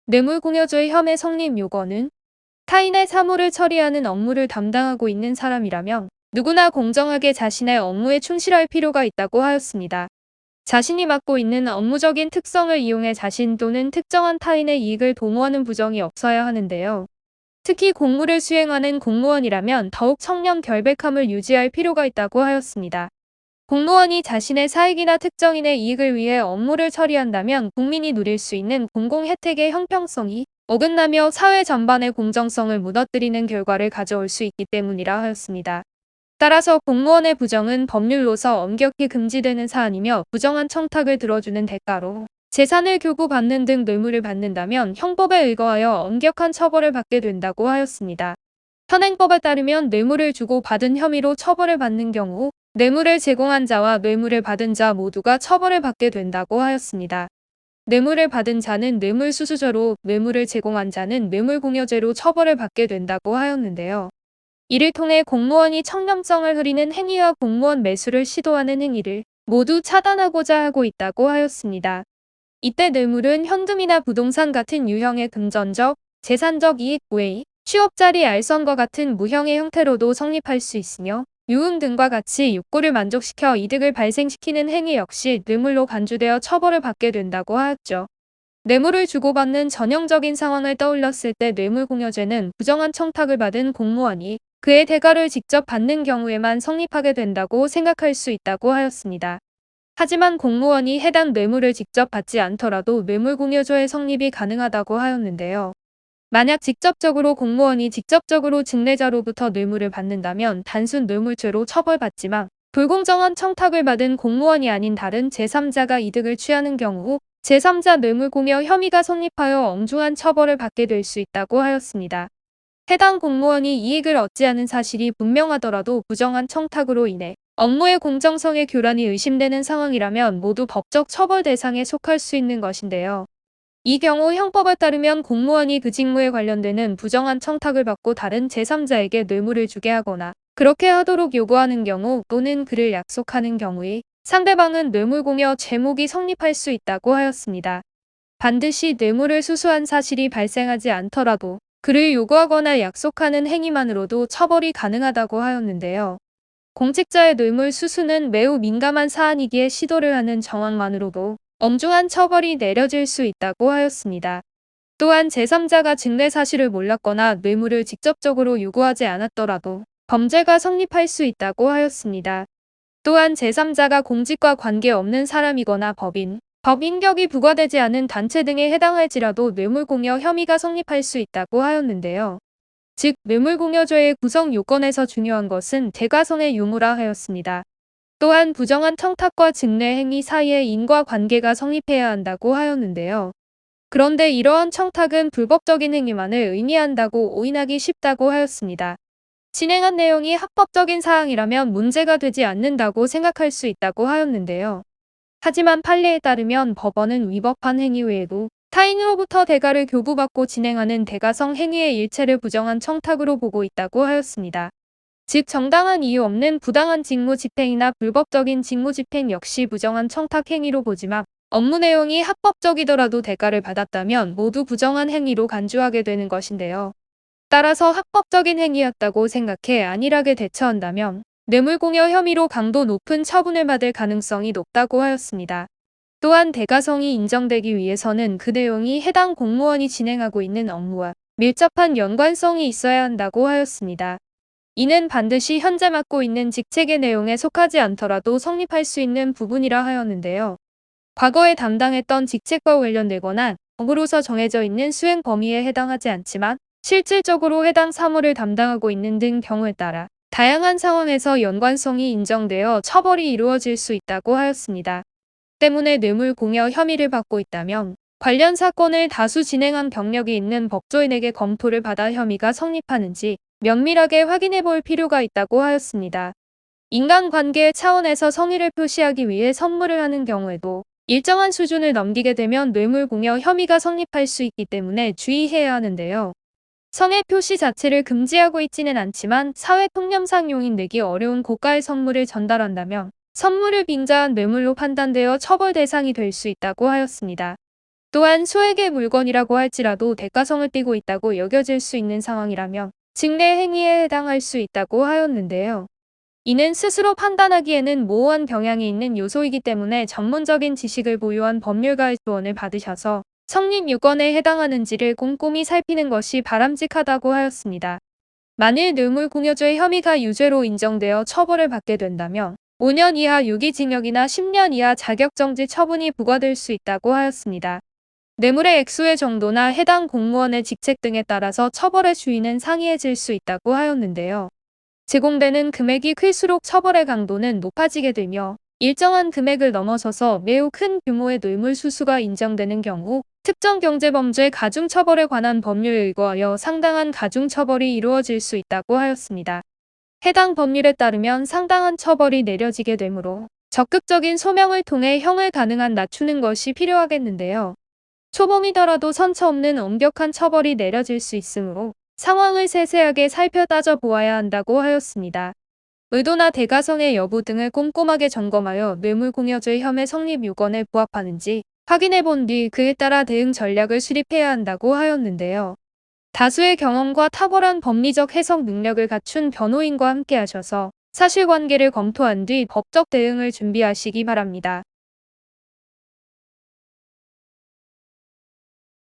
뇌물공여죄의 혐의 성립 요건은 타인의 사물을 처리하는 업무를 담당하고 있는 사람이라면 누구나 공정하게 자신의 업무에 충실할 필요가 있다고 하였습니다. 자신이 맡고 있는 업무적인 특성을 이용해 자신 또는 특정한 타인의 이익을 도모하는 부정이 없어야 하는데요. 특히 공무를 수행하는 공무원이라면 더욱 청렴 결백함을 유지할 필요가 있다고 하였습니다. 공무원이 자신의 사익이나 특정인의 이익을 위해 업무를 처리한다면 국민이 누릴 수 있는 공공 혜택의 형평성이 어긋나며 사회 전반의 공정성을 무너뜨리는 결과를 가져올 수 있기 때문이라 하였습니다. 따라서 공무원의 부정은 법률로서 엄격히 금지되는 사안이며 부정한 청탁을 들어주는 대가로 재산을 교부받는 등 뇌물을 받는다면 형법에 의거하여 엄격한 처벌을 받게 된다고 하였습니다. 현행법에 따르면 뇌물을 주고 받은 혐의로 처벌을 받는 경우 뇌물을 제공한 자와 뇌물을 받은 자 모두가 처벌을 받게 된다고 하였습니다. 뇌물을 받은 자는 뇌물수수죄로, 뇌물을 제공한 자는 뇌물공여죄로 처벌을 받게 된다고 하였는데요. 이를 통해 공무원이 청렴성을 흐리는 행위와 공무원 매수를 시도하는 행위를 모두 차단하고자 하고 있다고 하였습니다. 이때 뇌물은 현금이나 부동산 같은 유형의 금전적, 재산적 이익 외의, 취업자리 알선과 같은 무형의 형태로도 성립할 수 있으며 유흥 등과 같이 욕구를 만족시켜 이득을 발생시키는 행위 역시 뇌물로 간주되어 처벌을 받게 된다고 하였죠. 뇌물을 주고받는 전형적인 상황을 떠올렸을 때 뇌물공여죄는 부정한 청탁을 받은 공무원이 그의 대가를 직접 받는 경우에만 성립하게 된다고 생각할 수 있다고 하였습니다. 하지만 공무원이 해당 뇌물을 직접 받지 않더라도 뇌물공여죄의 성립이 가능하다고 하였는데요. 만약 직접적으로 공무원이 직접적으로 직내자로부터 뇌물을 받는다면 단순 뇌물죄로 처벌받지만 불공정한 청탁을 받은 공무원이 아닌 다른 제3자가 이득을 취하는 경우 제3자 뇌물공여 혐의가 성립하여 엄중한 처벌을 받게 될 수 있다고 하였습니다. 해당 공무원이 이익을 얻지 않은 사실이 분명하더라도 부정한 청탁으로 인해 업무의 공정성의 교란이 의심되는 상황이라면 모두 법적 처벌 대상에 속할 수 있는 것인데요. 이 경우 형법에 따르면 공무원이 그 직무에 관련되는 부정한 청탁을 받고 다른 제3자에게 뇌물을 주게 하거나 그렇게 하도록 요구하는 경우 또는 그를 약속하는 경우에 상대방은 뇌물공여 죄목이 성립할 수 있다고 하였습니다. 반드시 뇌물을 수수한 사실이 발생하지 않더라도 그를 요구하거나 약속하는 행위만으로도 처벌이 가능하다고 하였는데요. 공직자의 뇌물 수수는 매우 민감한 사안이기에 시도를 하는 정황만으로도 엄중한 처벌이 내려질 수 있다고 하였습니다. 또한 제3자가 직내 사실을 몰랐거나 뇌물을 직접적으로 요구하지 않았더라도 범죄가 성립할 수 있다고 하였습니다. 또한 제3자가 공직과 관계없는 사람이거나 법인, 법인격이 부과되지 않은 단체 등에 해당할지라도 뇌물공여 혐의가 성립할 수 있다고 하였는데요. 즉, 뇌물공여죄의 구성 요건에서 중요한 것은 대가성의 유무라 하였습니다. 또한 부정한 청탁과 직내 행위 사이의 인과관계가 성립해야 한다고 하였는데요. 그런데 이러한 청탁은 불법적인 행위만을 의미한다고 오인하기 쉽다고 하였습니다. 진행한 내용이 합법적인 사항이라면 문제가 되지 않는다고 생각할 수 있다고 하였는데요. 하지만 판례에 따르면 법원은 위법한 행위 외에도 타인으로부터 대가를 교부받고 진행하는 대가성 행위의 일체를 부정한 청탁으로 보고 있다고 하였습니다. 즉 정당한 이유 없는 부당한 직무집행이나 불법적인 직무집행 역시 부정한 청탁 행위로 보지만 업무 내용이 합법적이더라도 대가를 받았다면 모두 부정한 행위로 간주하게 되는 것인데요. 따라서 합법적인 행위였다고 생각해 안일하게 대처한다면 뇌물공여 혐의로 강도 높은 처분을 받을 가능성이 높다고 하였습니다. 또한 대가성이 인정되기 위해서는 그 내용이 해당 공무원이 진행하고 있는 업무와 밀접한 연관성이 있어야 한다고 하였습니다. 이는 반드시 현재 맡고 있는 직책의 내용에 속하지 않더라도 성립할 수 있는 부분이라 하였는데요. 과거에 담당했던 직책과 관련되거나 법으로서 정해져 있는 수행 범위에 해당하지 않지만 실질적으로 해당 사무를 담당하고 있는 등 경우에 따라 다양한 상황에서 연관성이 인정되어 처벌이 이루어질 수 있다고 하였습니다. 때문에 뇌물공여 혐의를 받고 있다면 관련 사건을 다수 진행한 경력이 있는 법조인에게 검토를 받아 혐의가 성립하는지 면밀하게 확인해 볼 필요가 있다고 하였습니다. 인간관계의 차원에서 성의를 표시하기 위해 선물을 하는 경우에도 일정한 수준을 넘기게 되면 뇌물공여 혐의가 성립할 수 있기 때문에 주의해야 하는데요. 성의 표시 자체를 금지하고 있지는 않지만 사회 통념상 용인되기 어려운 고가의 선물을 전달한다면 선물을 빙자한 뇌물로 판단되어 처벌 대상이 될 수 있다고 하였습니다. 또한 소액의 물건이라고 할지라도 대가성을 띠고 있다고 여겨질 수 있는 상황이라면 직내 행위에 해당할 수 있다고 하였는데요. 이는 스스로 판단하기에는 모호한 경향이 있는 요소이기 때문에 전문적인 지식을 보유한 법률가의 조언을 받으셔서 성립유권에 해당하는지를 꼼꼼히 살피는 것이 바람직하다고 하였습니다. 만일 뇌물공여죄의 혐의가 유죄로 인정되어 처벌을 받게 된다면 5년 이하 유기징역이나 10년 이하 자격정지 처분이 부과될 수 있다고 하였습니다. 뇌물의 액수의 정도나 해당 공무원의 직책 등에 따라서 처벌의 주의는 상이해질 수 있다고 하였는데요. 제공되는 금액이 클수록 처벌의 강도는 높아지게 되며 일정한 금액을 넘어서서 매우 큰 규모의 뇌물수수가 인정되는 경우 특정경제범죄 가중처벌에 관한 법률에 의거하여 상당한 가중처벌이 이루어질 수 있다고 하였습니다. 해당 법률에 따르면 상당한 처벌이 내려지게 되므로 적극적인 소명을 통해 형을 가능한 낮추는 것이 필요하겠는데요. 초범이더라도 선처 없는 엄격한 처벌이 내려질 수 있으므로 상황을 세세하게 살펴 따져 보아야 한다고 하였습니다. 의도나 대가성의 여부 등을 꼼꼼하게 점검하여 뇌물공여죄 혐의 성립 요건에 부합하는지 확인해 본 뒤 그에 따라 대응 전략을 수립해야 한다고 하였는데요. 다수의 경험과 탁월한 법리적 해석 능력을 갖춘 변호인과 함께 하셔서 사실관계를 검토한 뒤 법적 대응을 준비하시기 바랍니다.